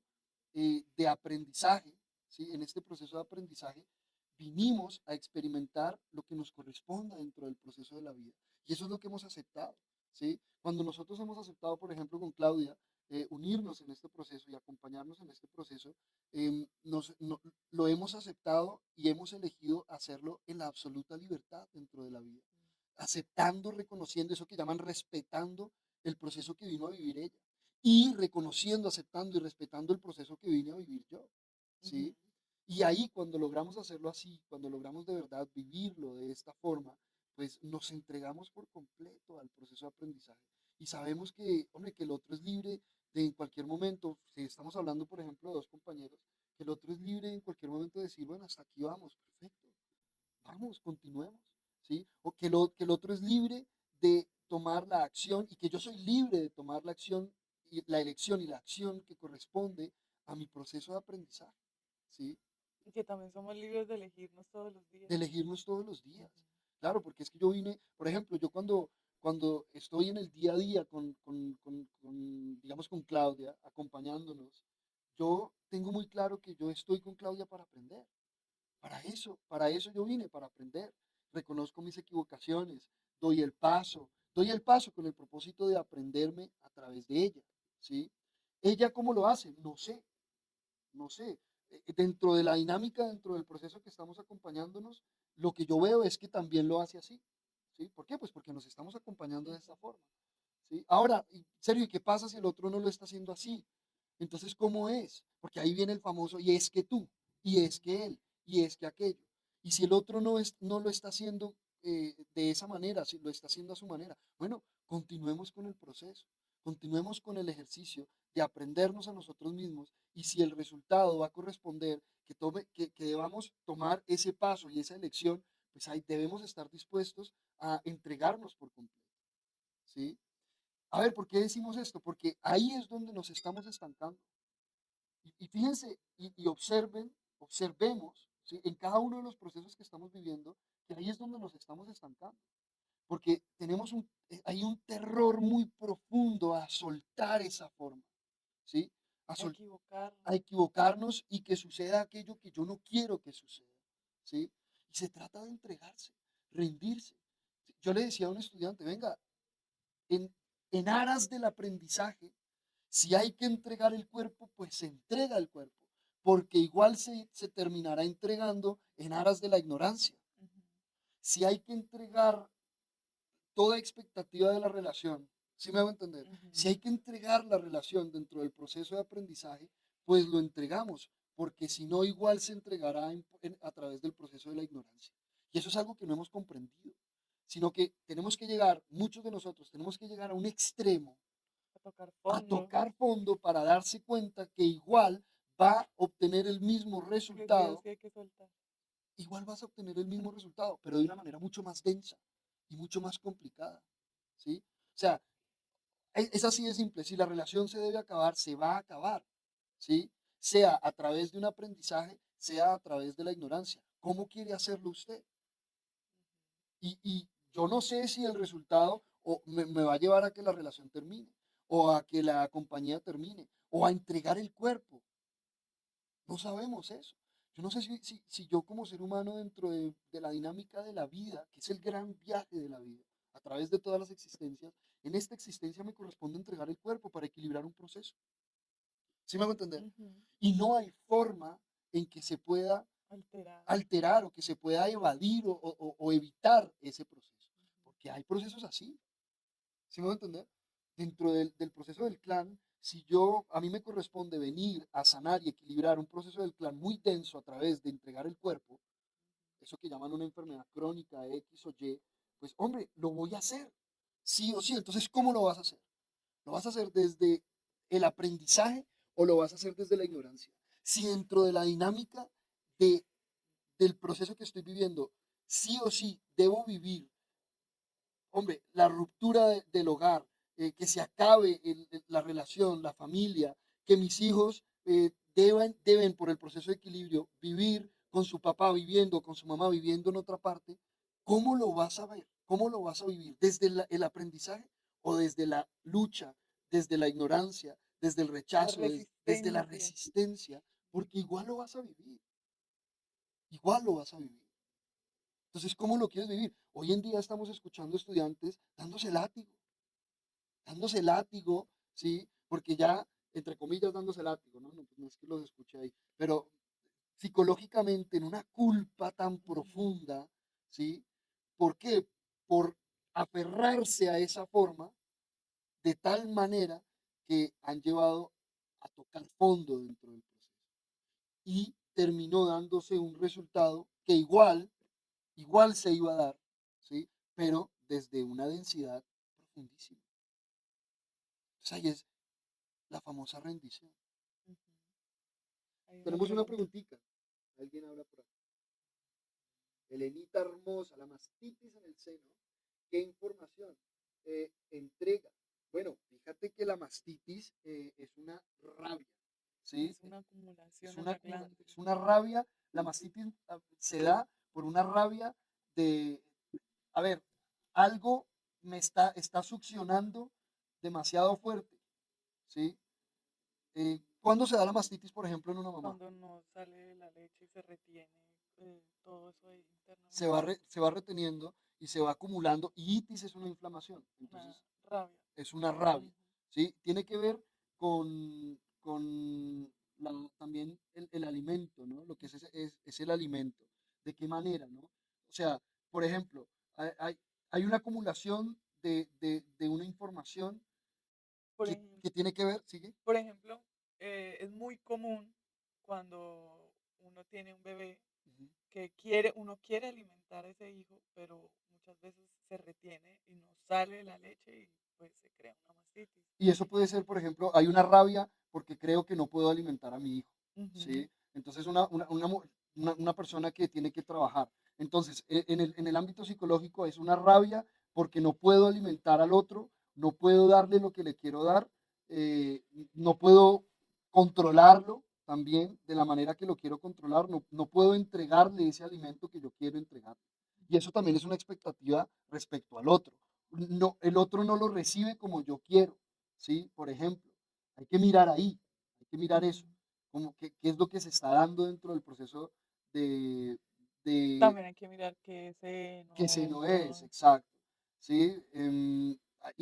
de aprendizaje, ¿sí? En este proceso de aprendizaje, vinimos a experimentar lo que nos corresponda dentro del proceso de la vida. Y eso es lo que hemos aceptado, ¿sí? Cuando nosotros hemos aceptado, por ejemplo, con Claudia, unirnos en este proceso y acompañarnos en este proceso, lo hemos aceptado y hemos elegido hacerlo en la absoluta libertad dentro de la vida, aceptando, reconociendo eso que llaman respetando el proceso que vino a vivir ella y reconociendo, aceptando y respetando el proceso que vine a vivir yo, ujú. ¿sí? Y ahí cuando logramos hacerlo así, cuando logramos de verdad vivirlo de esta forma, pues nos entregamos por completo al proceso de aprendizaje y sabemos que, hombre, que el otro es libre de en cualquier momento, si estamos hablando, por ejemplo, de dos compañeros, que el otro es libre en cualquier momento de decir, bueno, hasta aquí vamos, perfecto, vamos, continuemos, ¿sí? O que el otro es libre de tomar la acción y que yo soy libre de tomar la acción y la elección y la acción que corresponde a mi proceso de aprendizaje, ¿sí? Y que también somos libres de elegirnos todos los días. De elegirnos todos los días. Ujú. Claro, porque es que yo vine, por ejemplo, yo cuando estoy en el día a día digamos, con Claudia, acompañándonos, yo tengo muy claro que yo estoy con Claudia para aprender. Para eso yo vine, para aprender. Reconozco mis equivocaciones, doy el paso con el propósito de aprenderme a través de ella, ¿sí? ¿Ella cómo lo hace? No sé, no sé. Dentro de la dinámica, dentro del proceso que estamos acompañándonos, lo que yo veo es que también lo hace así, ¿sí? ¿Por qué? Pues porque nos estamos acompañando de esta forma, ¿sí? Ahora, Sergio, ¿y qué pasa si el otro no lo está haciendo así? Entonces, ¿cómo es? Porque ahí viene el famoso, y es que tú, y es que él, y es que aquello. Y si el otro no lo está haciendo de esa manera, si lo está haciendo a su manera, bueno, continuemos con el proceso, continuemos con el ejercicio de aprendernos a nosotros mismos y si el resultado va a corresponder que debamos tomar ese paso y esa elección, pues ahí debemos estar dispuestos a entregarnos por completo, ¿sí? A ver, ¿por qué decimos esto? Porque ahí es donde nos estamos estancando. Y fíjense y observemos, ¿sí? En cada uno de los procesos que estamos viviendo, que ahí es donde nos estamos estancando. Porque hay un terror muy profundo a soltar esa forma, ¿sí? A, A sol- a equivocarnos. equivocarnos y que suceda aquello que yo no quiero que suceda, ¿sí? Y se trata de entregarse, rendirse. Yo le decía a un estudiante, venga, en, en aras del aprendizaje, si hay que entregar el cuerpo, pues se entrega el cuerpo, porque igual se terminará entregando en aras de la ignorancia. Ujú, Si hay que entregar toda expectativa de la relación, ¿sí me hago entender? Si ujú. hay que entregar la relación dentro del proceso de aprendizaje, pues lo entregamos, porque si no, igual se entregará a través del proceso de la ignorancia. Y eso es algo que no hemos comprendido, sino que tenemos que llegar, muchos de nosotros tenemos que llegar a un extremo, A tocar a fondo. tocar fondo para darse cuenta que igual va a obtener el mismo Inclusive resultado, sí hay que soltar. igual vas a obtener el mismo resultado, pero de una manera mucho más densa y mucho más complicada, ¿sí? O sea, es así de simple. Si la relación se debe acabar, se va a acabar, ¿sí? Sea a través de un aprendizaje, sea a través de la ignorancia. ¿Cómo quiere hacerlo usted? Y yo no sé si el resultado me va a llevar a que la relación termine, o a que la compañía termine, o a entregar el cuerpo. No sabemos eso. Yo no sé si yo como ser humano dentro de la dinámica de la vida, que es el gran viaje de la vida, a través de todas las existencias, en esta existencia me corresponde entregar el cuerpo para equilibrar un proceso. ¿Sí me hago entender? Ujú. Y no hay forma en que se pueda Alterar. alterar o que se pueda evadir o evitar ese proceso. Porque hay procesos así. ¿Sí me voy a entender? Dentro del proceso del clan, si yo, a mí me corresponde venir a sanar y equilibrar un proceso del clan muy denso a través de entregar el cuerpo, eso que llaman una enfermedad crónica X o Y, pues hombre, lo voy a hacer, sí o sí. Entonces, ¿cómo lo vas a hacer? ¿Lo vas a hacer desde el aprendizaje o lo vas a hacer desde la ignorancia? Si dentro de la dinámica de, del proceso que estoy viviendo, sí o sí debo vivir, hombre, la ruptura del hogar, que se acabe la relación, la familia, que mis hijos deben, por el proceso de equilibrio, vivir con su papá viviendo, con su mamá viviendo en otra parte, ¿cómo lo vas a ver? ¿Cómo lo vas a vivir? ¿Desde el aprendizaje o desde la lucha, desde la ignorancia, desde el La rechazo, desde la resistencia. resistencia? Porque igual lo vas a vivir, igual lo vas a vivir. Entonces, ¿cómo lo quieres vivir? Hoy en día estamos escuchando estudiantes dándose látigo, ¿sí? Porque ya, entre comillas, dándose látigo, ¿no? No, pues no es que los escuche ahí, pero psicológicamente en una culpa tan Ujú. profunda, ¿sí? ¿Por qué? Por aferrarse a esa forma de tal manera que han llevado a tocar fondo dentro del proceso. Y terminó dándose un resultado que igual se iba a dar, ¿sí? Pero desde una densidad profundísima. Entonces ahí es la famosa rendición. Ujú. Hay una Tenemos una pregunta. preguntita. Alguien habla por aquí. Elenita hermosa, la mastitis en el seno. ¿Qué información entrega? Bueno, fíjate que la mastitis es una rabia, ¿sí? Es una Es acumulación en una, la glándula. es una rabia. La mastitis se da por una rabia de, a ver, algo está succionando demasiado fuerte, ¿sí? ¿Cuándo se da la mastitis, por ejemplo, en una mamá? Cuando no sale la leche y se retiene todo eso ahí se internamente. va, se va reteniendo y se va acumulando. Y itis es una inflamación, Una entonces rabia. es una rabia, Ujú. ¿sí? Tiene que ver con también el alimento, ¿no? Lo que es el alimento. ¿De qué manera, no? O sea, por ejemplo, hay una acumulación de una información Por que ejemplo, tiene que ver, ¿sigue? por ejemplo, es muy común cuando uno tiene un bebé Ujú. que quiere, uno quiere alimentar a ese hijo, pero muchas veces se retiene y no sale la leche y pues se crea una mastitis. Y eso puede ser, por ejemplo, hay una rabia porque creo que no puedo alimentar a mi hijo, Ujú. ¿sí? Entonces, una persona que tiene que trabajar. Entonces, en el ámbito psicológico es una rabia porque no puedo alimentar al otro, no puedo darle lo que le quiero dar, eh, no puedo controlarlo también de la manera que lo quiero controlar, no puedo entregarle ese alimento que yo quiero entregar. Y eso también es una expectativa respecto al otro. No, el otro no lo recibe como yo quiero. ¿Sí? Por ejemplo, hay que mirar ahí, hay que mirar eso, Ujú. como qué es lo que se está dando dentro del proceso de, de También hay que mirar que ese que se no no, es, exacto, ¿sí?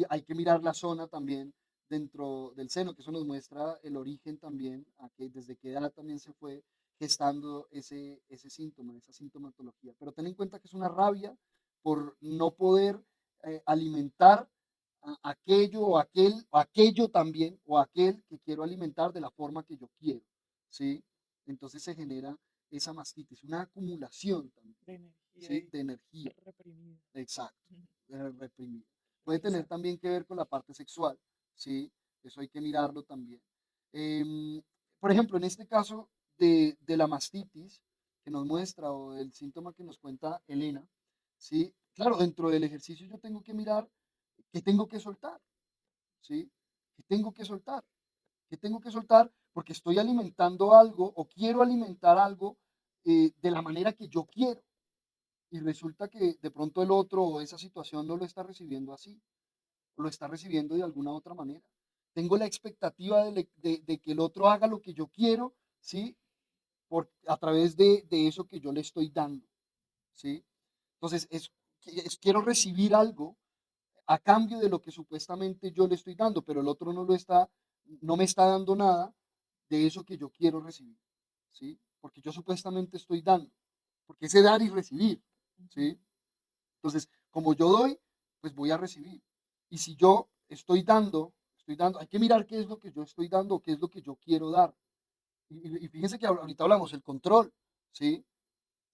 Hay que mirar la zona también dentro del seno, que eso nos muestra el origen también, a que desde qué edad también se fue gestando ese síntoma, esa sintomatología. Pero ten en cuenta que es una rabia por no poder alimentar aquello o aquello también, o aquel que quiero alimentar de la forma que yo quiero, ¿sí? Entonces se genera esa mastitis, una acumulación también, de energía ¿sí? y De energía, reprimida. exacto, Ujú. reprimida. Puede tener Exacto. también que ver con la parte sexual, ¿sí? Eso hay que mirarlo también. Em, por ejemplo, en este caso de la mastitis que nos muestra o el síntoma que nos cuenta Elena, ¿sí? Claro, dentro del ejercicio yo tengo que mirar qué tengo que soltar, ¿sí? ¿Qué tengo que soltar? ¿Qué tengo que soltar? Porque estoy alimentando algo o quiero alimentar algo de la manera que yo quiero. Y resulta que de pronto el otro o esa situación no lo está recibiendo así, lo está recibiendo de alguna otra manera. Tengo la expectativa de que el otro haga lo que yo quiero, ¿sí? A través de eso que yo le estoy dando, ¿sí? Entonces, quiero recibir algo a cambio de lo que supuestamente yo le estoy dando, pero el otro no me está dando nada de eso que yo quiero recibir, ¿sí? Porque yo supuestamente estoy dando, porque ese dar y recibir, Ujú. ¿sí? Entonces, como yo doy, pues voy a recibir. Y si yo estoy dando, hay que mirar qué es lo que yo estoy dando, qué es lo que yo quiero dar. Y fíjense que ahorita hablamos el control, ¿sí?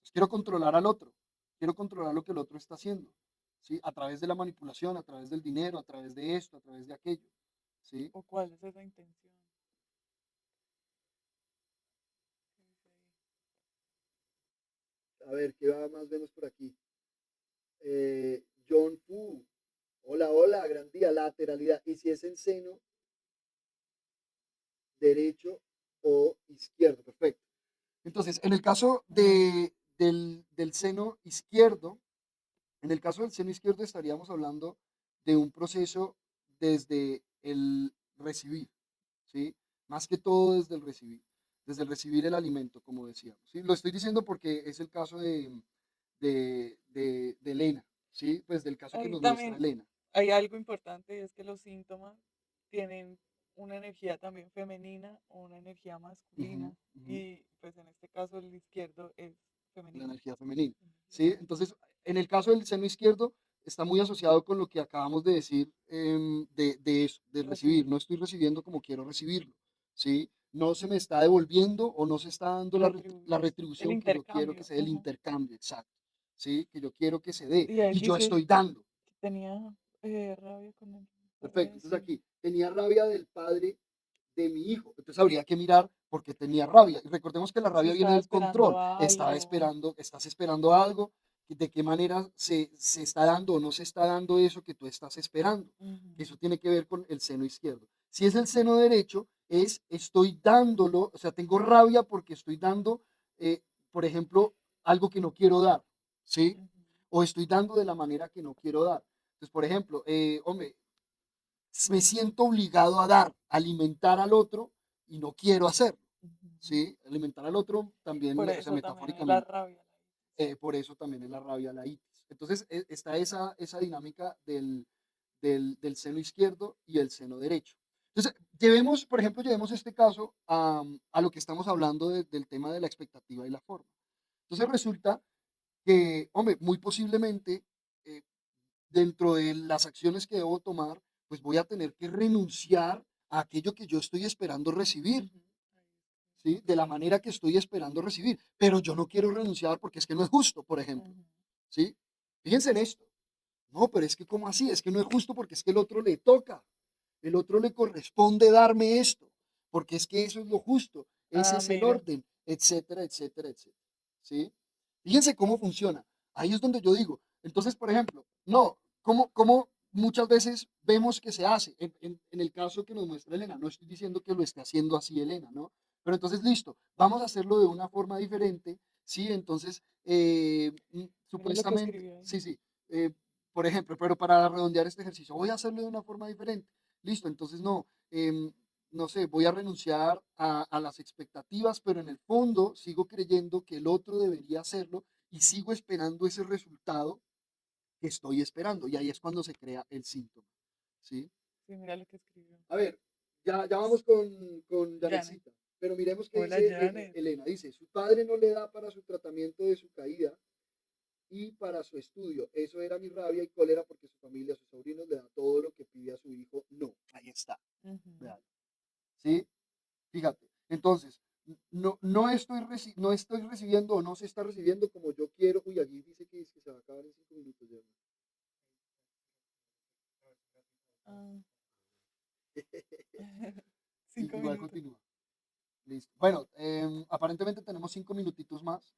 Pues quiero controlar al otro, quiero controlar lo que el otro está haciendo, ¿sí? A través de la manipulación, a través del dinero, a través de esto, a través de aquello, ¿sí? ¿O cuál es esa intención? ¿Qué dice ahí? A ver, ¿qué va más vemos por aquí? John Fu, hola, hola, gran día, lateralidad. ¿Y si es en seno derecho o izquierdo? Perfecto. Entonces, en el caso del seno izquierdo, en el caso del seno izquierdo estaríamos hablando de un proceso desde el recibir, ¿sí? Más que todo desde el recibir el alimento, como decíamos, ¿sí? Lo estoy diciendo porque es el caso de Elena, ¿sí? Pues del caso que Ahí nos muestra también Elena. hay algo importante y es que los síntomas tienen una energía también femenina o una energía Ujú, masculina ujú. y pues en este caso el izquierdo es La femenino. energía femenina, Energía ¿sí? femenina. Entonces, en el caso del seno izquierdo, está muy asociado con lo que acabamos de decir de eso, de recibir. Recibir, No estoy recibiendo como quiero recibirlo, ¿sí? No se me está devolviendo o no se está dando la el retribución que yo quiero que intercambio. se dé, el Ajá. intercambio, exacto, ¿sí? Que yo quiero que se dé Y ahí y yo dice estoy dando. que tenía rabia con el padre Perfecto. de Entonces su aquí, tenía rabia del padre de mi hijo. Entonces habría que mirar por qué tenía rabia. Y recordemos que la si rabia viene estaba del esperando control. a algo. Estás esperando algo, de qué manera se está dando o no se está dando eso que tú estás esperando. Que Ujú, eso tiene que ver con el seno izquierdo. Si es el seno derecho, estoy dándolo, o sea, tengo rabia porque estoy dando, eh, por ejemplo, algo que no quiero dar, ¿sí? ujú, O estoy dando de la manera que no quiero dar. Entonces, por ejemplo, hombre, me siento obligado a dar, alimentar al otro y no quiero hacerlo, ujú. ¿sí? Alimentar al otro también, Por o sea, eso también es la metafóricamente, rabia. por eso también es la rabia, la itis. Entonces, está esa dinámica del seno izquierdo y el seno derecho. Entonces, por ejemplo, llevemos este caso a lo que estamos hablando del tema de la expectativa y la forma. Entonces, resulta que, hombre, muy posiblemente eh, dentro de las acciones que debo tomar, pues voy a tener que renunciar a aquello que yo estoy esperando recibir, Ujú, ahí ¿sí? De la manera que estoy esperando recibir. Pero yo no quiero renunciar porque es que no es justo, por ejemplo, ujú, ¿sí? Fíjense en esto. No, pero es que ¿cómo así? Es que no es justo porque es que el otro le toca, el otro le corresponde darme esto, porque es que eso es lo justo, ese ah, es el mira. orden, etcétera, etcétera, etcétera, ¿sí? Fíjense cómo funciona. Ahí es donde yo digo, entonces, por ejemplo, no, ¿cómo muchas veces vemos que se hace? En el caso que nos muestra Elena, no estoy diciendo que lo esté haciendo así Elena, ¿no? Pero entonces, listo, vamos a hacerlo de una forma diferente, ¿sí? Entonces, Mira lo que supuestamente, escribió ahí. sí, sí, eh, por ejemplo, pero para redondear este ejercicio, voy a hacerlo de una forma diferente. Listo, entonces no, no sé, voy a renunciar a las expectativas, pero en el fondo sigo creyendo que el otro debería hacerlo y sigo esperando ese resultado que estoy esperando. Y ahí es cuando se crea el síntoma. ¿Sí? Sí, mira lo que escribió. A ver, ya vamos con Janet. Janecita, pero miremos qué Hola, dice Janet. Elena. Dice, su padre no le da para su tratamiento de su caída y para su estudio. Eso era mi rabia y cólera porque su familia, sus sobrinos le dan todo lo que pide a su hijo. No, ahí está. Ujú. Vean. ¿Sí? Fíjate. Entonces, no estoy recibiendo o no se está recibiendo como yo quiero. Uy, aquí dice que se va a acabar en 5 minutos. Ya. Ah, cinco Igual minutos. continúa. Listo. Bueno, aparentemente tenemos 5 minutitos más.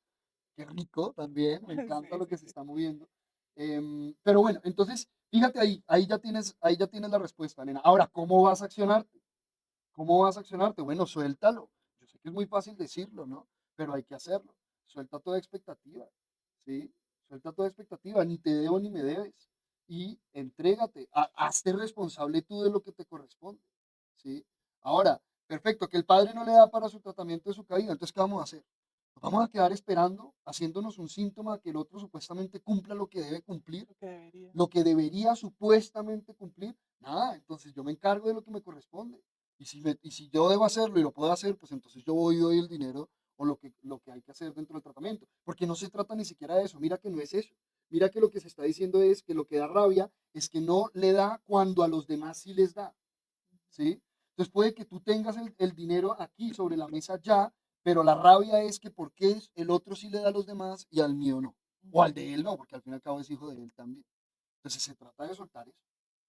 Qué rico también. Me encanta Sí, lo sí, que se sí. está moviendo. Pero bueno, entonces, fíjate ahí, ahí ya tienes la respuesta, nena. Ahora, ¿cómo vas a accionarte? ¿Cómo vas a accionarte? Bueno, suéltalo. Yo sé que es muy fácil decirlo, ¿no? Pero hay que hacerlo. Suelta toda expectativa, ¿sí? Suelta toda expectativa, ni te debo ni me debes. Y entrégate, hazte responsable tú de lo que te corresponde, ¿sí? Ahora, perfecto, que el padre no le da para su tratamiento de su caída, entonces, ¿qué vamos a hacer? Nos vamos a quedar esperando, haciéndonos un síntoma que el otro supuestamente cumpla lo que debe cumplir, lo que debería. lo que debería supuestamente cumplir. Nada, entonces yo me encargo de lo que me corresponde. Y si yo debo hacerlo y lo puedo hacer, pues entonces yo voy y doy el dinero o lo que hay que hacer dentro del tratamiento. Porque no se trata ni siquiera de eso. Mira que no es eso. Mira que lo que se está diciendo es que lo que da rabia es que no le da cuando a los demás sí les da. ¿Sí? Entonces puede que tú tengas el dinero aquí sobre la mesa ya, pero la rabia es que por qué el otro sí le da a los demás y al mío no. O al de él no, porque al fin y al cabo es hijo de él también. Entonces se trata de soltar eso,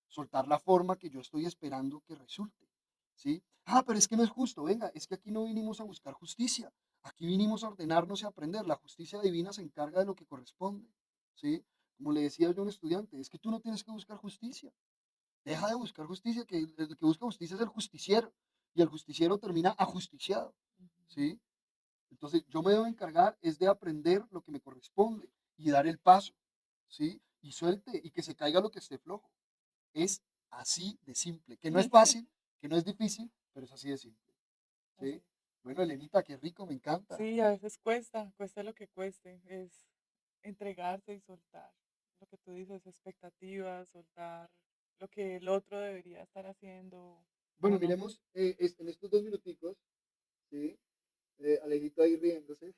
soltar la forma que yo estoy esperando que resulte, ¿sí? Ah, pero es que no es justo, venga, es que aquí no vinimos a buscar justicia, aquí vinimos a ordenarnos y a aprender, la justicia divina se encarga de lo que corresponde, ¿sí? Como le decía yo a un estudiante, es que tú no tienes que buscar justicia, deja de buscar justicia, que el que busca justicia es el justiciero, y el justiciero termina ajusticiado, ¿sí? Entonces, yo me debo encargar es de aprender lo que me corresponde y dar el paso, ¿sí? Y suelte y que se caiga lo que esté flojo. Es así de simple, que no es fácil, que no es difícil, pero es así de simple, ¿sí? Así. Bueno, Elenita, qué rico, me encanta. Sí, a veces cuesta, cuesta lo que cueste, es entregarse y soltar lo que tú dices, expectativas, soltar lo que el otro debería estar haciendo o Bueno, no. miremos en estos 2 minuticos, ¿sí? Alejito ahí riéndose.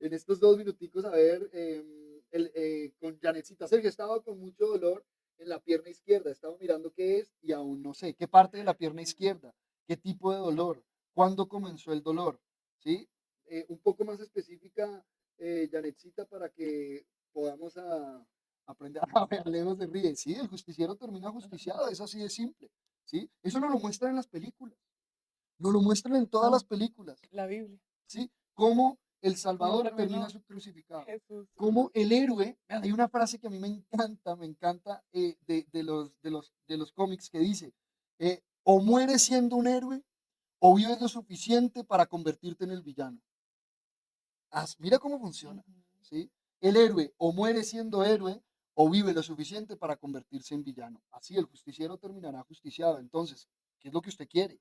En estos 2 minuticos, a ver, con Janetcita. Sergio, estaba con mucho dolor en la pierna izquierda, estaba mirando qué es y aún no sé. ¿Qué parte de la pierna izquierda? ¿Qué tipo de dolor? ¿Cuándo comenzó el dolor? ¿Sí? Un poco más específica, Janetcita, para que podamos aprender. A ver, Leo se ríe. Sí, el justiciero termina justiciado, es así de simple. ¿Sí? Eso no lo muestran en las películas, no lo muestran en todas las películas. La Biblia, ¿Sí? Cómo el como Salvador termina terminó crucificado. Jesús. Como el héroe, hay una frase que a mí me encanta de los cómics que dice, o mueres siendo un héroe o vives lo suficiente para convertirte en el villano. Mira cómo funciona, Ujú. ¿sí? El héroe o muere siendo héroe o vive lo suficiente para convertirse en villano. Así el justiciero terminará justiciado. Entonces, ¿qué es lo que usted quiere?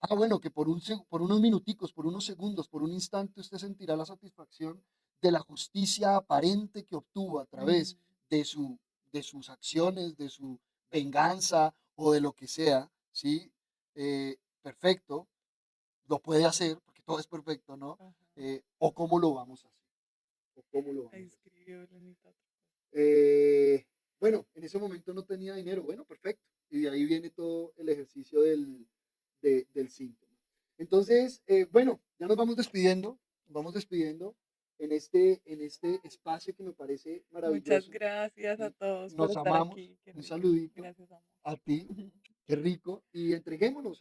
Ah, bueno, que por unos minuticos, por unos segundos, por un instante usted sentirá la satisfacción de la justicia aparente que obtuvo a Mm, través de, de sus acciones, de su venganza o de lo que sea, ¿sí? Perfecto, lo puede hacer, porque todo es perfecto, ¿no? ajá. O cómo lo vamos a hacer, o cómo lo Ahí vamos a hacer. escribió Lenita. Bueno, en ese momento no tenía dinero, bueno, perfecto. Y de ahí viene todo el ejercicio del síntoma. Entonces, bueno, ya nos vamos despidiendo en este espacio que me parece Muchas maravilloso. gracias a Y todos por nos estar amamos. aquí. Qué Un rico. saludito Gracias, amor. a ti, qué rico. Y entreguémonos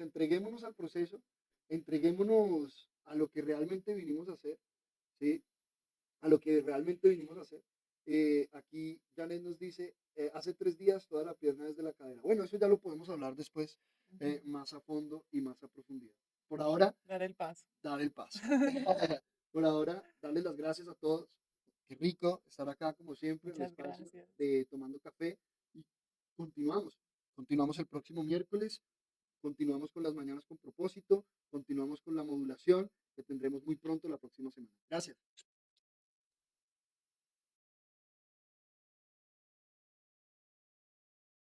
al proceso, entreguémonos a lo que realmente vinimos a hacer, ¿sí? A lo que realmente vinimos a hacer. Aquí Janet nos dice, hace 3 días toda la pierna desde la cadera. Bueno, eso ya lo podemos hablar después Ujú. más a fondo y más a profundidad. Por ahora, Dar el paso. dar el paso. Por ahora, darles las gracias a todos. Qué rico estar acá, como siempre, en el Muchas espacio gracias. de Tomando Café. Y continuamos. Continuamos el próximo miércoles. Continuamos con las mañanas con propósito. Continuamos con la modulación que tendremos muy pronto la próxima semana. Gracias.